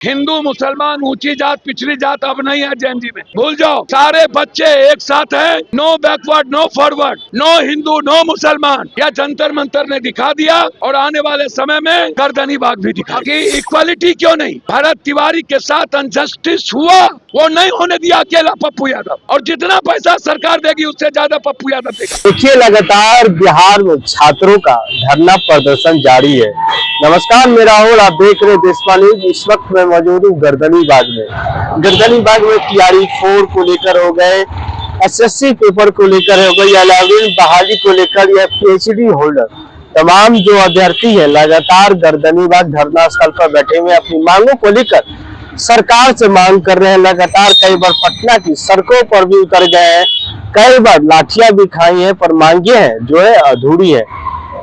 हिंदू मुसलमान ऊंची जात पिछड़ी जात अब नहीं है जैन जी में, भूल जाओ। सारे बच्चे एक साथ हैं। No backward no forward, no Hindu no मुसलमान। यह जंतर मंतर ने दिखा दिया और आने वाले समय में गर्दनी बाग भी दिखा कि इक्वालिटी क्यों नहीं। भरत तिवारी के साथ अनजस्टिस हुआ, वो नहीं होने दिया अकेला पप्पू यादव, और जितना पैसा सरकार देगी उससे ज्यादा पप्पू यादव देगा। देखिए, लगातार बिहार में छात्रों का धरना प्रदर्शन जारी है। नमस्कार, मैं राहुल, आप देख रहे देशवा न्यूज। इस वक्त मैं मौजूद हूँ गर्दनी बाग में। गर्दनी बाग में TRE 4 को लेकर हो गए, SSC पेपर को लेकर हो गई, 11वीं बहाली को लेकर या PhD होल्डर, तमाम जो अभ्यर्थी है लगातार गर्दनी बाग धरना स्थल पर बैठे हुए अपनी मांगों को लेकर सरकार से मांग कर रहे हैं। लगातार कई बार पटना की सड़कों पर भी उतर गए हैं, कई बार लाठियां भी खाई हैं, पर मांगे हैं जो है अधूरी है।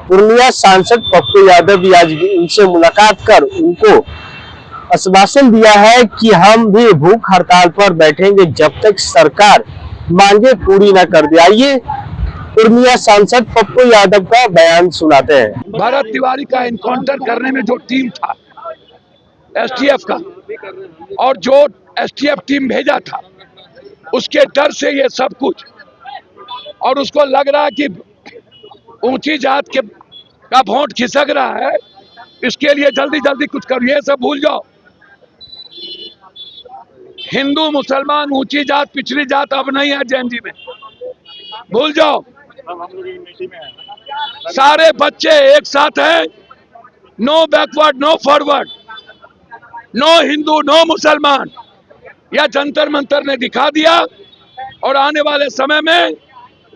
पूर्णिया सांसद पप्पू यादव भी आज उनसे मुलाकात कर उनको आश्वासन दिया है कि हम भी भूख हड़ताल पर बैठेंगे जब तक सरकार मांगे पूरी न कर दे। आइए पूर्णिया सांसद पप्पू यादव का बयान सुनाते हैं। भरत तिवारी का इनकाउंटर करने में जो टीम था STF का, और जो STF टीम भेजा था उसके डर से ये सब कुछ, और उसको लग रहा है कि ऊंची जात के का वोट खिसक रहा है, इसके लिए जल्दी जल्दी कुछ करो। ये सब भूल जाओ। हिंदू मुसलमान ऊंची जात पिछड़ी जात अब नहीं है जैन जी में, भूल जाओ। सारे बच्चे एक साथ हैं। No backward no forward, no Hindu no मुसलमान। यह जंतर मंतर ने दिखा दिया और आने वाले समय में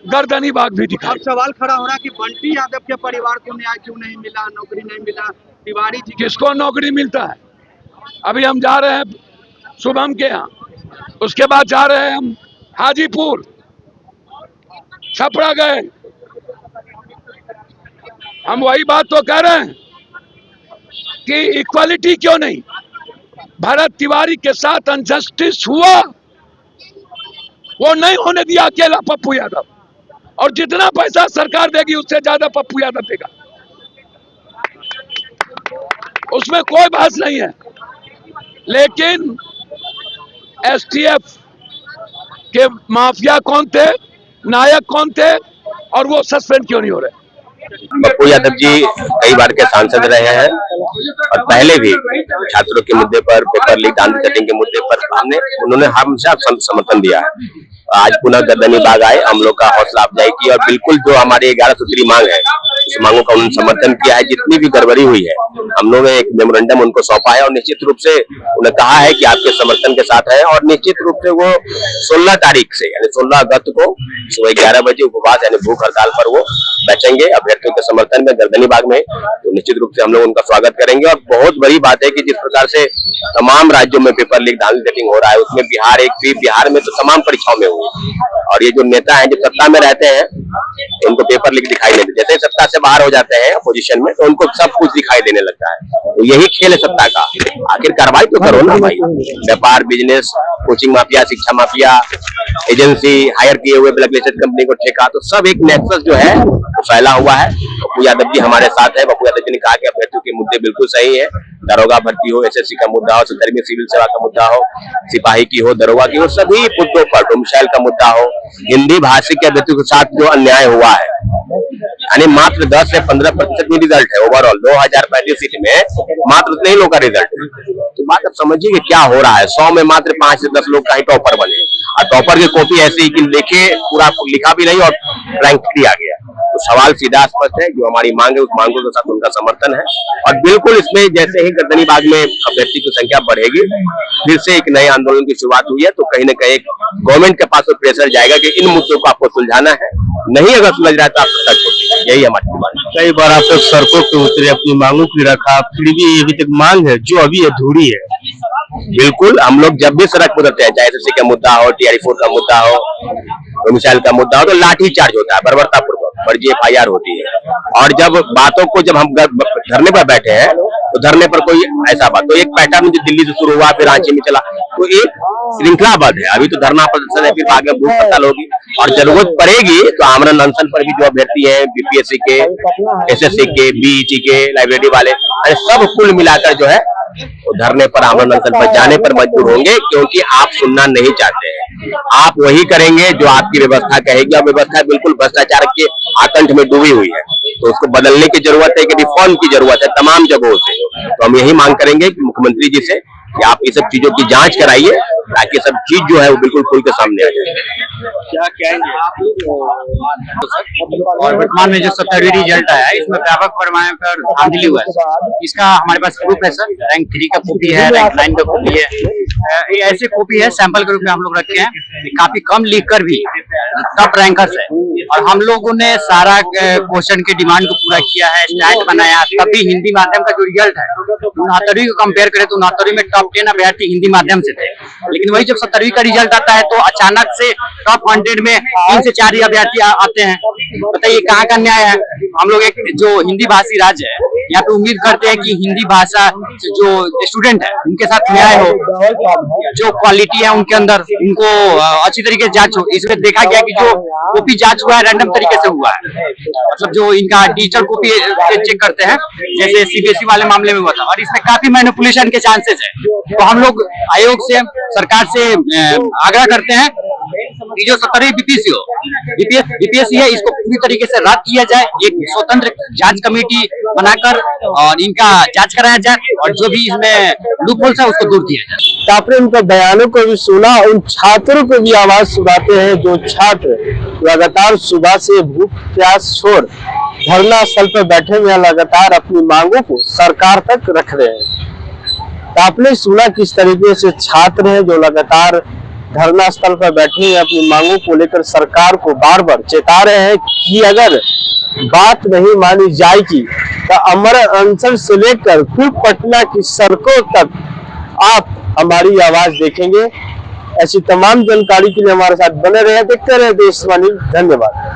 गर्दनी बाग भी दिखा। अब सवाल खड़ा हो रहा है कि बंटी यादव के परिवार को न्याय क्यों नहीं मिला, नौकरी नहीं मिला, तिवारी जी किसको नौकरी मिलता है? अभी हम जा रहे हैं शुभम के यहाँ, उसके बाद जा रहे हैं हम हाजीपुर, छपरा गए। हम वही बात तो कह रहे हैं कि इक्वालिटी क्यों नहीं। भरत तिवारी के साथ अनजस्टिस हुआ, वो नहीं होने दिया अकेला पप्पू यादव, और जितना पैसा सरकार देगी उससे ज्यादा पप्पू यादव देगा, उसमें कोई बहस नहीं है। लेकिन STF के माफिया कौन थे, नायक कौन थे, और वो सस्पेंड क्यों नहीं हो रहे? पप्पू यादव जी कई बार के सांसद रहे हैं और पहले भी छात्रों के मुद्दे पर, पेपर लीक, दांडी सेटिंग के मुद्दे पर उन्होंने हमेशा समर्थन दिया है। आज पुनः गर्दनी बाग आए, हम लोग का हौसला अफजाई की और बिल्कुल जो हमारी 11 सूत्री मांग है उस मांगों का उन्होंने समर्थन किया है। जितनी भी गड़बड़ी हुई है हम लोगों ने एक मेमोरेंडम उनको सौंपा है और निश्चित रूप से उन्हें कहा है कि आपके समर्थन के साथ है, और निश्चित रूप से वो 16 तारीख से यानी 16 अगस्त को सुबह 11 बजे उपवास यानी भूख हड़ताल पर वो बैठेंगे अभ्यर्थियों के समर्थन में गर्दनी बाग में। तो निश्चित रूप से हम लोग उनका स्वागत करेंगे। और बहुत बड़ी बात है कि जिस प्रकार से तमाम राज्यों में पेपर लीक, दांडी सेटिंग हो रहा है, उसमें बिहार में तो तमाम परीक्षाओं में हुई, और ये जो नेता हैं जो सत्ता में रहते हैं उनको पेपर लीक दिखाई नहीं देते। जैसे सत्ता से बाहर हो जाते हैं अपोजिशन में तो उनको सब कुछ दिखाई देने लगता है। तो यही खेल है सत्ता का। आखिर कार्रवाई तो करो ना भाई। व्यापार, बिजनेस, कोचिंग माफिया, शिक्षा माफिया, एजेंसी, हायर किए हुए ब्लैकलिस्टेड कंपनी को ठेका, तो सब एक नेक्सस जो है वो फैला हुआ है। पप्पू यादव जी हमारे साथ है। पप्पू यादव जी ने कहा कि अभ्यर्थियों के मुद्दे बिल्कुल सही है। दरोगा भर्ती हो, SSC का मुद्दा हो, 17वीं सिविल सेवा का मुद्दा हो, सिपाही की हो, दरोगा की हो, सभी मुद्दों पर, डोमिसाइल का मुद्दा हो, हिंदी भाषी के अभ्यर्थियों के साथ जो अन्याय हुआ है, यानी मात्र 10 से 15% में रिजल्ट है ओवरऑल 2035 सीट में, मात्र उतने ही लोग का रिजल्ट है। तो बात अब समझिए कि क्या हो रहा है। 100 में मात्र 5 से 10 लोग का ही टॉपर बने, और टॉपर की कॉपी ऐसी कि लिखे पूरा लिखा भी नहीं और रैंक किया गया। तो सवाल सीधा स्पष्ट है, जो हमारी मांग है उस मांगों के साथ उनका समर्थन है। और बिल्कुल इसमें जैसे ही गर्दनी बाग में अभ्यर्थी की संख्या बढ़ेगी, फिर से एक नए आंदोलन की शुरुआत हुई है, तो कहीं न कहीं गवर्नमेंट के पास प्रेशर जाएगा कि इन मुद्दों को आपको सुलझाना है। नहीं अगर सुलझ रहा है तो आप सत्ता छोड़िए, यही हमारी मांग है। कई बार आप सड़कों पे उतरे, अपनी मांगों की रखा, फिर भी अभी तक मांग है जो अभी अधूरी है। बिल्कुल, हम लोग जब भी सड़क पर उतरते हैं, चाहे SSC का मुद्दा हो, TRE 4 का मुद्दा हो, डोमिसाइल का मुद्दा हो, तो लाठी चार्ज होता है, बर्बरतापूर्वक फर्जी FIR होती है। और जब बातों को जब हम धरने पर बैठे हैं तो धरने पर कोई ऐसा बात, तो एक पैटर्न जो दिल्ली से शुरू हुआ फिर रांची में चला, तो एक श्रृंखलाबद्ध है। अभी तो धरना प्रदर्शन है, फिर आगे भूख हड़ताल होगी, और जरूरत पड़ेगी तो आमरण अनशन पर भी जो अभ्यर्थी है BPSC के, SSC के, BET के, लाइब्रेरी वाले, सब कुल मिलाकर जो है वो धरने पर, आमरण अनशन पर जाने पर मजबूर होंगे, क्योंकि आप सुनना नहीं चाहते हैं। आप वही करेंगे जो आपकी व्यवस्था कहेगी, और व्यवस्था बिल्कुल भ्रष्टाचार के आतंक में डूबी हुई है, तो उसको बदलने की जरूरत है, कि रिफॉर्म की जरूरत है तमाम जगहों से। तो हम यही मांग करेंगे कि मुख्यमंत्री जी से कि आप ये सब चीजों की जांच कराइए, ताकि सब चीज जो है वो बिल्कुल खुल के सामने आ जाए। क्या कहेंगे और वर्तमान में जो 70वीं रिजल्ट आया है, इसमें व्यापक पैमाने पर धांधली हुआ है। इसका हमारे पास प्रूफ है सर, रैंक 3 का कॉपी है, रैंक 9 का कॉपी है। ये ऐसे कॉपी है, सैंपल के रूप में हम लोग रखे हैं, काफी कम लिख कर भी टॉप रैंकर्स है। और हम लोगों ने सारा क्वेश्चन के डिमांड को पूरा किया है, स्टैंड बनाया, तभी हिंदी माध्यम का जो रिजल्ट है 69वीं को कंपेयर करें तो 69वीं में टॉप 10 अभ्यर्थी हिंदी माध्यम से थे, लेकिन वही जब 70वीं का रिजल्ट आता है तो अचानक से टॉप 100 में 3 से 4 ही अभ्यर्थी आते हैं। बताइए कहाँ का न्याय है। हम लोग एक जो हिंदी भाषी राज्य है, यहाँ पे उम्मीद करते हैं कि हिंदी भाषा जो स्टूडेंट है उनके साथ न्याय हो, जो क्वालिटी है उनके अंदर उनको अच्छी तरीके से जांच हो। इसमें देखा गया कि जो कॉपी जांच हुआ है रैंडम तरीके से हुआ है, मतलब जो इनका डिजिटल कॉपी चेक करते हैं जैसे सीबीएसई वाले मामले में हुआ था, और इसमें काफी मैनिपुलेशन के चांसेस है। तो हम लोग आयोग से, सरकार से आग्रह करते हैं कि जो 70वीं बीपीएससी है इसको पूरी तरीके से रद्द किया जाए, एक स्वतंत्र जांच कमेटी बनाकर और इनका जांच कराया जाए, और जो भी इसमें लूपहोल्स है उसको दूर किया जाए। तो आपने उनका बयानों को भी सुना, उन छात्रों को भी आवाज सुनाते हैं जो छात्र लगातार सुबह से भूख प्यास छोड़ धरना स्थल पर बैठे हुए लगातार अपनी मांगों को सरकार तक रख रहे हैं। तो आपने सुना किस तरीके से छात्र हैं जो लगातार धरना स्थल पर बैठे हैं, अपनी मांगों को लेकर सरकार को बार बार चेता रहे हैं कि अगर बात नहीं मानी जाएगी तो अमर अनशन से लेकर फिर पटना की सड़कों तक आप हमारी आवाज देखेंगे। ऐसी तमाम जानकारी के लिए हमारे साथ बने रहे, देखते रहे देशवाणी। धन्यवाद।